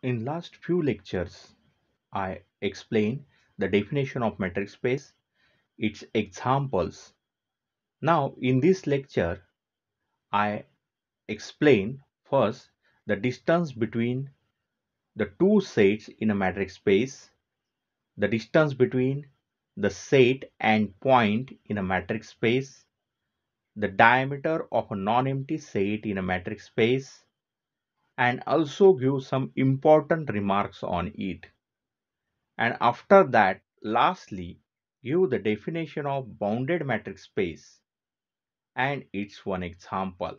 In last few lectures, I explained the definition of metric space, its examples. Now, in this lecture, I explain first the distance between the two sets in a metric space, the distance between the set and point in a metric space, the diameter of a non-empty set in a metric space, and also give some important remarks on it. And after that, lastly, give the definition of bounded metric space and its one example.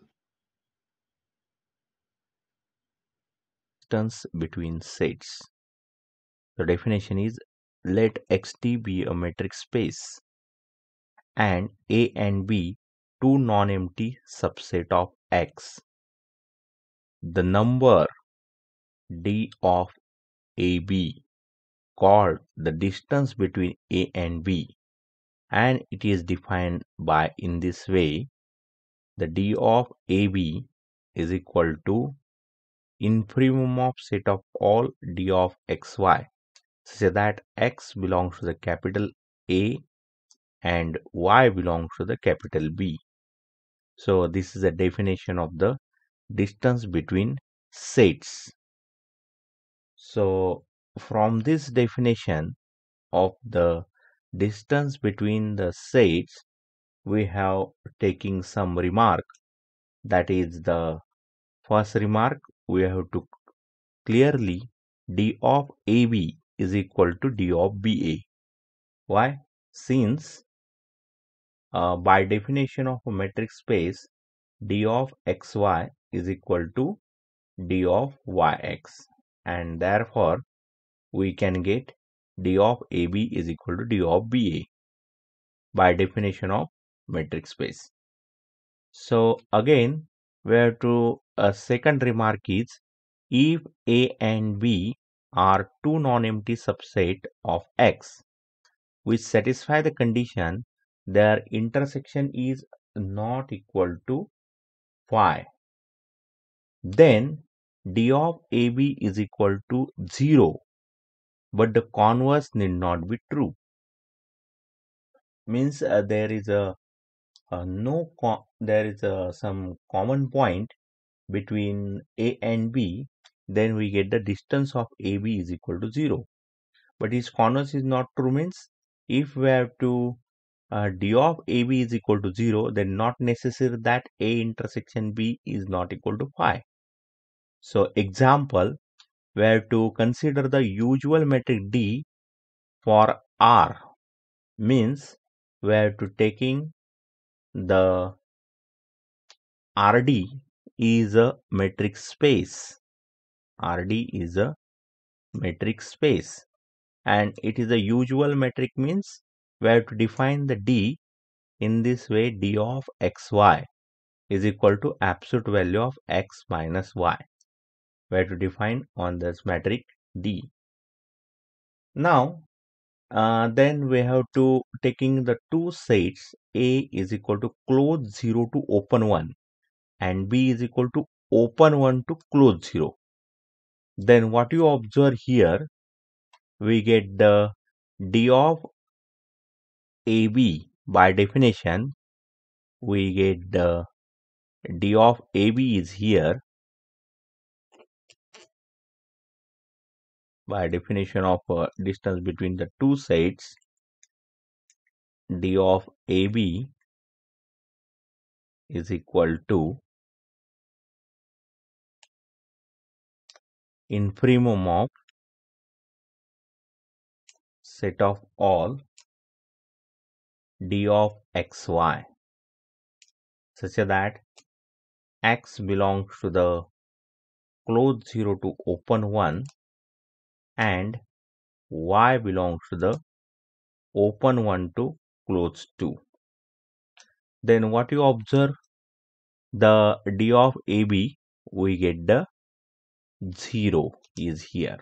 Distance between sets. The definition is, let Xt be a metric space and A and B two non-empty subset of X. The number d of AB called the distance between A and B, and it is defined by in this way: the d of AB is equal to infimum of set of all d of xy, such that x belongs to the capital A and y belongs to the capital B. So this is a definition of the distance between sets. So from this definition of the distance between the sets, we have taking some remark. That is the first remark. We have to clearly d of AB is equal to d of BA. Why? Since by definition of a metric space, d of xy is equal to d of yx, and therefore we can get d of AB is equal to d of BA by definition of metric space. So again, we have to a second remark is, if A and B are two non-empty subset of X which satisfy the condition their intersection is not equal to phi, then d of AB is equal to 0, but the converse need not be true. Means there is a, there is some common point between A and B, then we get the distance of AB is equal to 0. But its converse is not true, means if we have to d of AB is equal to 0, then not necessary that A intersection B is not equal to phi. So example, we have to consider the usual metric D for R, means we have to taking the RD is a metric space. RD is a metric space, and it is a usual metric, means we have to define the D in this way: d of xy is equal to absolute value of x minus y. We have to define on this metric D. Now then we have to taking the two sets, A is equal to close 0 to open 1 and B is equal to open 1 to close 0. Then what you observe here, we get the d of AB. By definition, we get the d of AB is here. By definition of distance between the two sets, d of AB is equal to infimum of set of all d of xy, such that x belongs to the close 0 to open 1 and y belongs to the open 1 to close 2. Then what you observe, the d of AB, we get the 0 is here,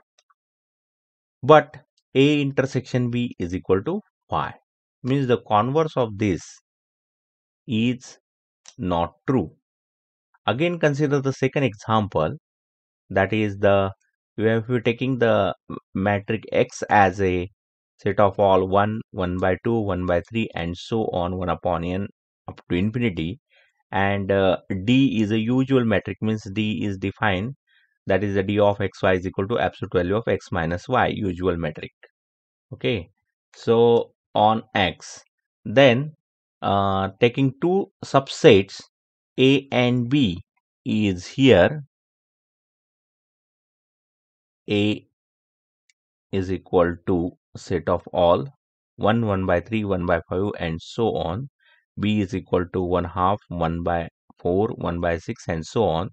but A intersection B is equal to phi, means the converse of this is not true. Again consider the second example, that is the if you're taking the matrix X as a set of all 1, 1 by 2, 1 by 3, and so on, 1 upon n up to infinity, and D is a usual metric, means D is defined, that is the D of xy is equal to absolute value of x minus y, usual metric. Okay, so on X, then taking two subsets A and B is here. A is equal to set of all 1, 1 by 3, 1 by 5, and so on. B is equal to 1 half, 1 by 4, 1 by 6, and so on.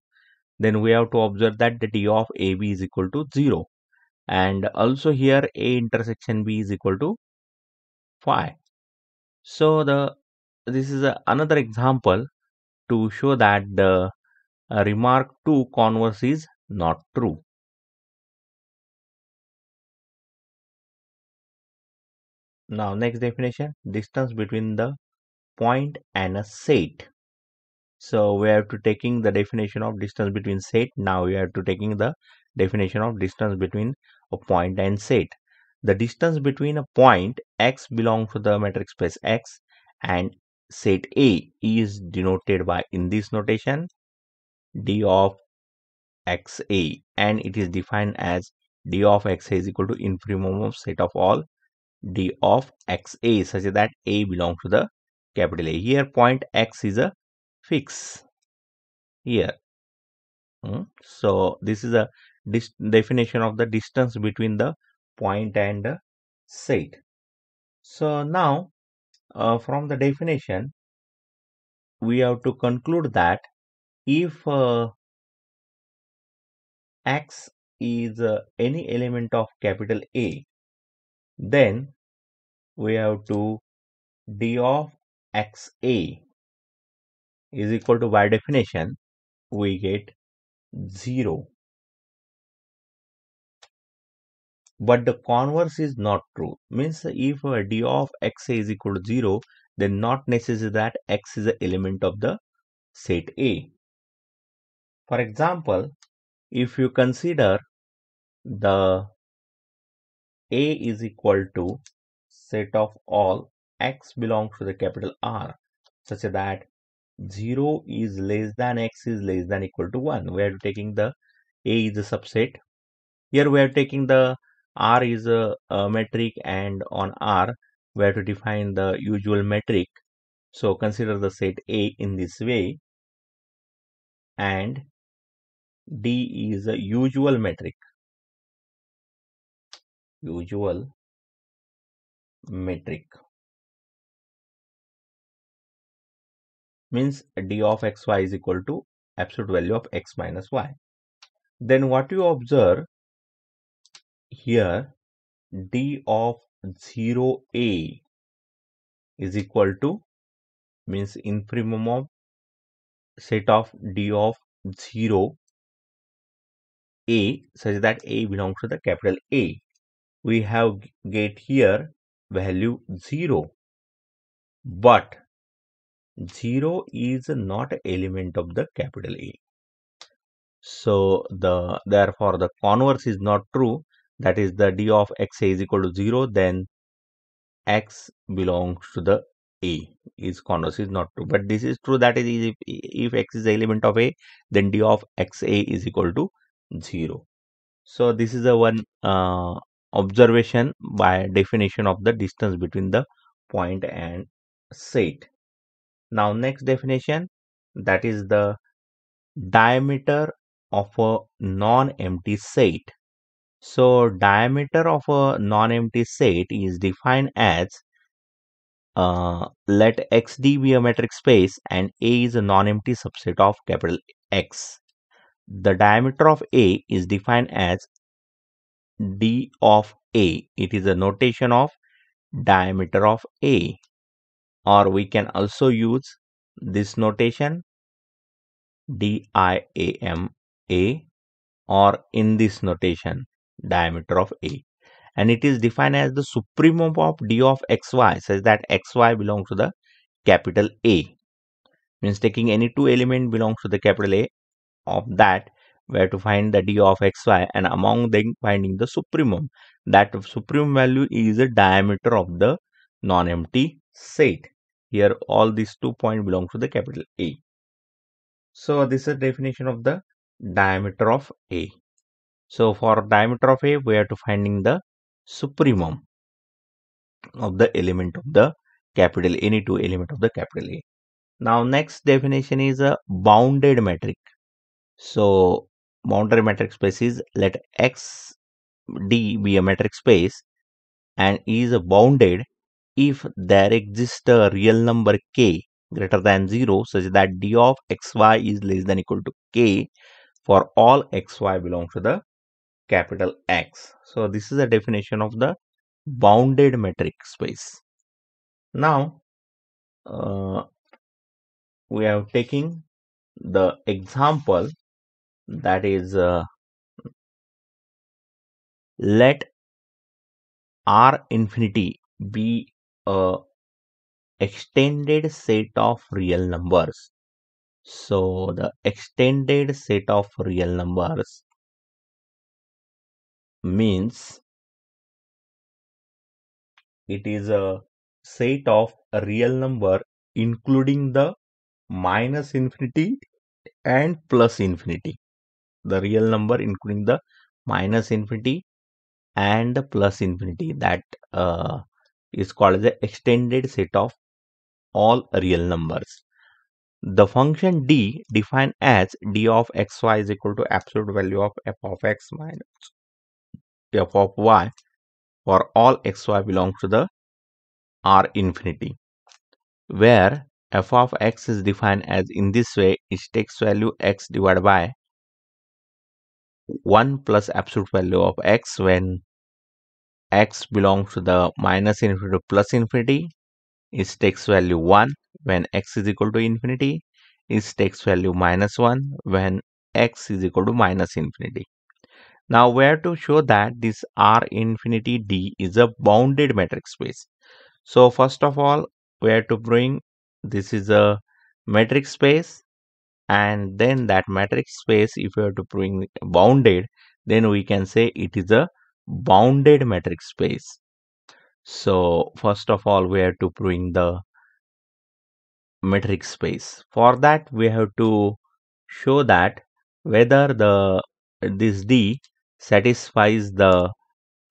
Then we have to observe that the D of AB is equal to 0. And also here A intersection B is equal to 5. So this is another example to show that the remark 2 converse is not true. Now next definition, distance between the point and a set. So we have to taking the definition of distance between set. Now we have to taking the definition of distance between a point and set. The distance between a point X belongs to the metric space X and set A is denoted by, in this notation, D of XA, and it is defined as D of XA is equal to infimum of set of all D of XA such that A belongs to the capital A. Here point X is a fix here. So this is a definition of the distance between the point and the set. So now from the definition we have to conclude that if X is any element of capital A, then we have to D of XA is equal to, by definition, we get 0. But the converse is not true. Means if D of XA is equal to 0, then not necessary that X is an element of the set A. For example, if you consider the A is equal to set of all X belongs to the capital R, such that 0 is less than X is less than equal to 1. We are taking the A is a subset. Here we are taking the R is a metric, and on R we have to define the usual metric. So consider the set A in this way, and D is a usual metric. Usual metric means D of xy is equal to absolute value of x minus y. Then what you observe here, D of 0A is equal to, means infimum of set of D of 0A such that A belongs to the capital A. We have get here value 0, but 0 is not element of the capital A. So therefore the converse is not true. That is, the D of XA is equal to 0, then X belongs to the A. Is converse is not true. But this is true, that is, if X is the element of A, then D of XA is equal to 0. So this is a one observation by definition of the distance between the point and set. Now next definition, that is the diameter of a non-empty set. So diameter of a non-empty set is defined as let XD be a metric space and A is a non-empty subset of capital X. The diameter of A is defined as D of A. It is a notation of diameter of A, or we can also use this notation DIAM A, or in this notation diameter of A, and it is defined as the supremum of D of xy such that xy belongs to the capital A. Means taking any two element belongs to the capital A, of that we have to find the d of xy, and among them finding the supremum. That supreme value is the diameter of the non-empty set. Here all these 2 points belong to the capital A. So this is the definition of the diameter of A. So for diameter of A, we have to finding the supremum of the element of the capital, any two element of the capital A. Now next definition is a bounded metric. So bounded metric space is, let X D be a metric space and is bounded if there exists a real number k greater than 0 such that d of xy is less than equal to k for all xy belongs to the capital X. So this is the definition of the bounded metric space. Now we are taking the example, that is let R infinity be a extended set of real numbers. So the extended set of real numbers means it is a set of a real number including the minus infinity and plus infinity. The real number including the minus infinity and the plus infinity, that is called as the extended set of all real numbers. The function d defined as d of xy is equal to absolute value of f of x minus f of y for all xy belongs to the R infinity, where f of x is defined as in this way: it takes value x divided by 1 plus absolute value of x when x belongs to the minus infinity to plus infinity. It takes value 1 when x is equal to infinity. It takes value minus 1 when x is equal to minus infinity. Now we have to show that this R infinity D is a bounded metric space. So first of all, we have to bring this is a metric space, and then that metric space, if we have to bring bounded, then we can say it is a bounded metric space. So first of all, we have to bring the metric space. For that, we have to show that whether this D satisfies the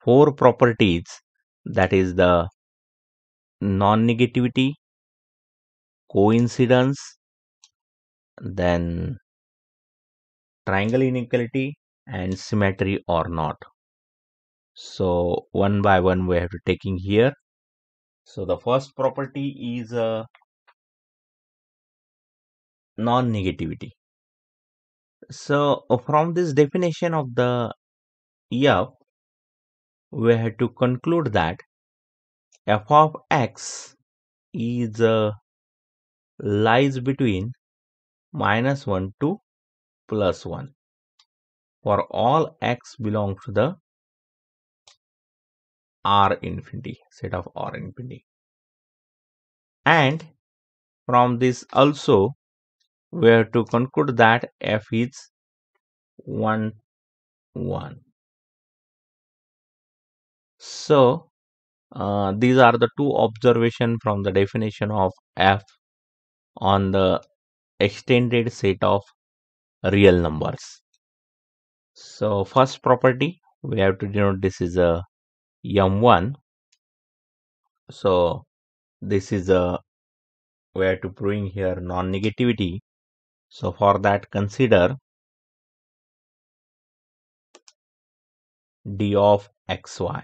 four properties, that is the non-negativity, coincidence, then triangle inequality, and symmetry or not. So one by one we have to taking here. So the first property is non-negativity. So from this definition of the F, we have to conclude that f of x is lies between -1 to +1 for all x belongs to the R infinity, set of R infinity. And from this also we have to conclude that f is 1 1. So these are the two observations from the definition of f on the extended set of real numbers. So first property, we have to denote this is a m1. So this is a, we have to bring here non-negativity. So for that, consider d of xy.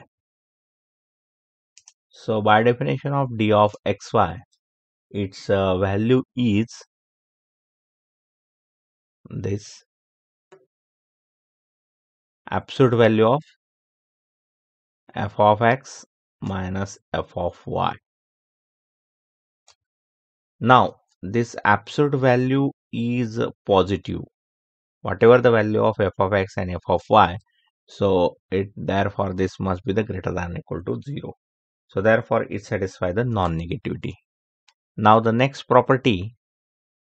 So by definition of d of xy, its value is this absolute value of f of x minus f of y. Now this absolute value is positive, whatever the value of f of x and f of y. So it therefore this must be the greater than or equal to 0. So therefore it satisfies the non-negativity. Now the next property,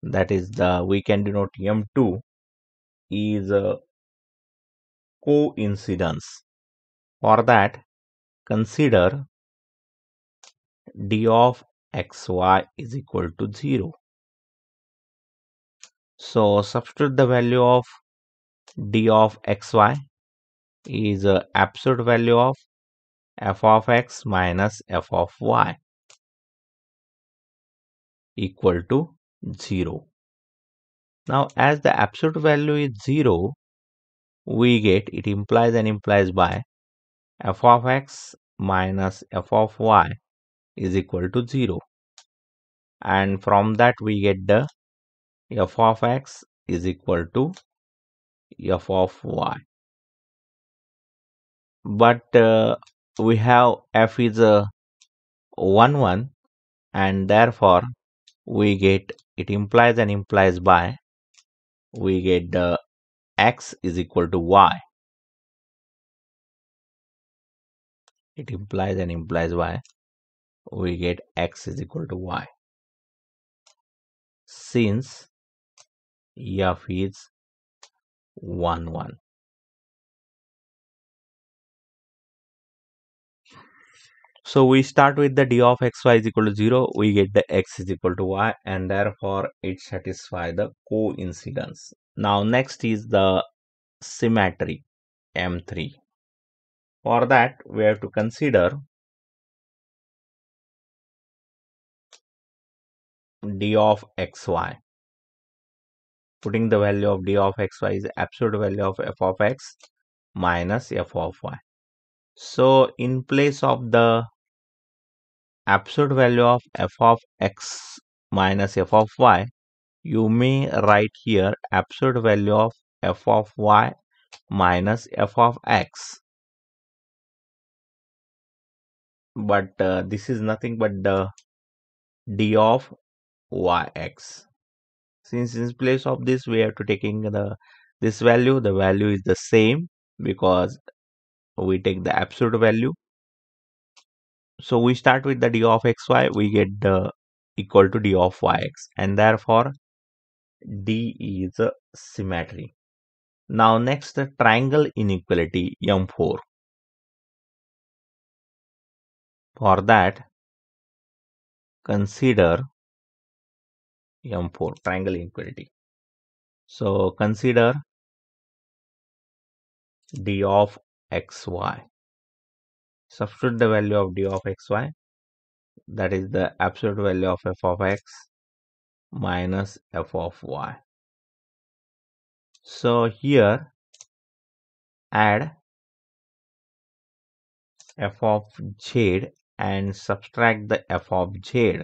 that is the, we can denote m2, is a coincidence. For that, consider d of xy is equal to 0. So substitute the value of d of xy is absolute value of f of x minus f of y equal to 0. Now as the absolute value is 0, we get it implies by f of x minus f of y is equal to 0. And from that we get the f of x is equal to f of y. But we have f is a 1 1, and therefore we get it implies by we get the x is equal to y. It implies by we get x is equal to y, since f is 1 1. So we start with the d of xy is equal to 0, we get the x is equal to y, and therefore it satisfies the coincidence. Now next is the symmetry, M3. For that we have to consider d of xy. Putting the value of d of xy is absolute value of f of x minus f of y. So in place of the absolute value of f of x minus f of y, you may write here absolute value of f of y minus f of x. But this is nothing but the d of yx. Since in place of this we have to taking this value, the value is the same because we take the absolute value. So we start with the d of xy, we get the equal to d of yx, and therefore d is a symmetry. Now next, the triangle inequality M4. For that, consider M4 triangle inequality. So consider d of xy. Substitute the value of d of xy, that is the absolute value of f of x minus f of y. So here add f of z and subtract the f of z.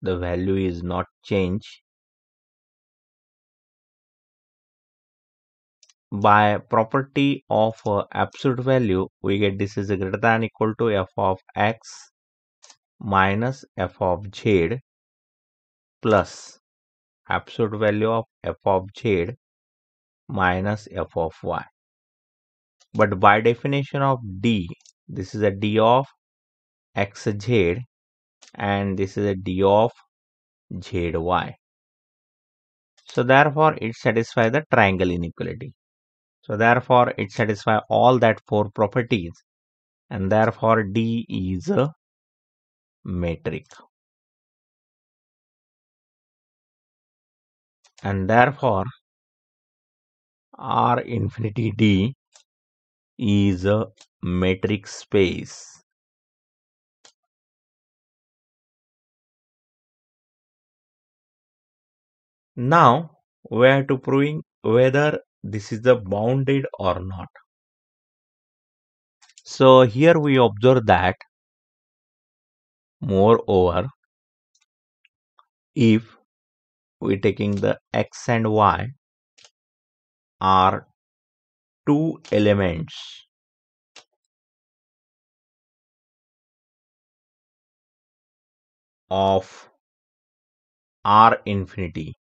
The value is not changed. By property of absolute value, we get this is greater than equal to f of x minus f of z plus absolute value of f of z minus f of y. But by definition of d, this is a d of xz and this is a d of zy. So therefore it satisfies the triangle inequality. So therefore it satisfies all that four properties, and therefore d is a metric. And therefore R infinity D is a metric space. Now we have to proving whether this is the bounded or not. So here we observe that moreover, if we taking the x and y are two elements of R infinity,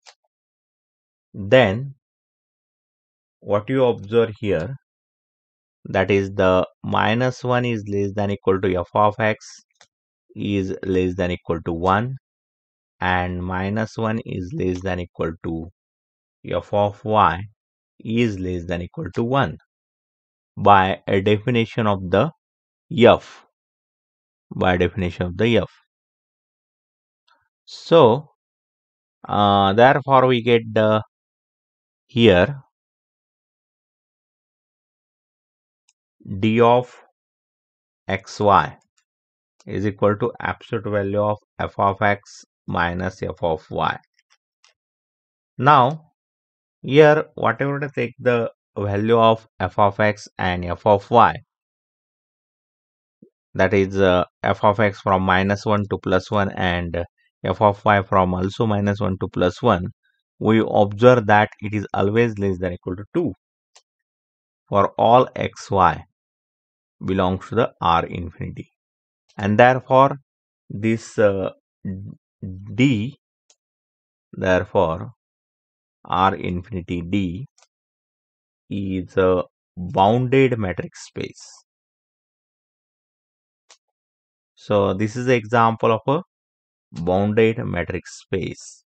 then what you observe here, that is the minus 1 is less than equal to f of x is less than equal to 1, and minus 1 is less than equal to f of y is less than equal to 1 by a definition of the f, by definition of the f. So therefore we get the here d of xy is equal to absolute value of f of x minus f of y. Now here whatever to take the value of f of x and f of y, that is f of x from minus 1 to plus 1 and f of y from also minus 1 to plus 1, we observe that it is always less than equal to 2 for all xy belongs to the R infinity, and therefore this d, therefore R infinity d is a bounded matrix space. So this is an example of a bounded matrix space.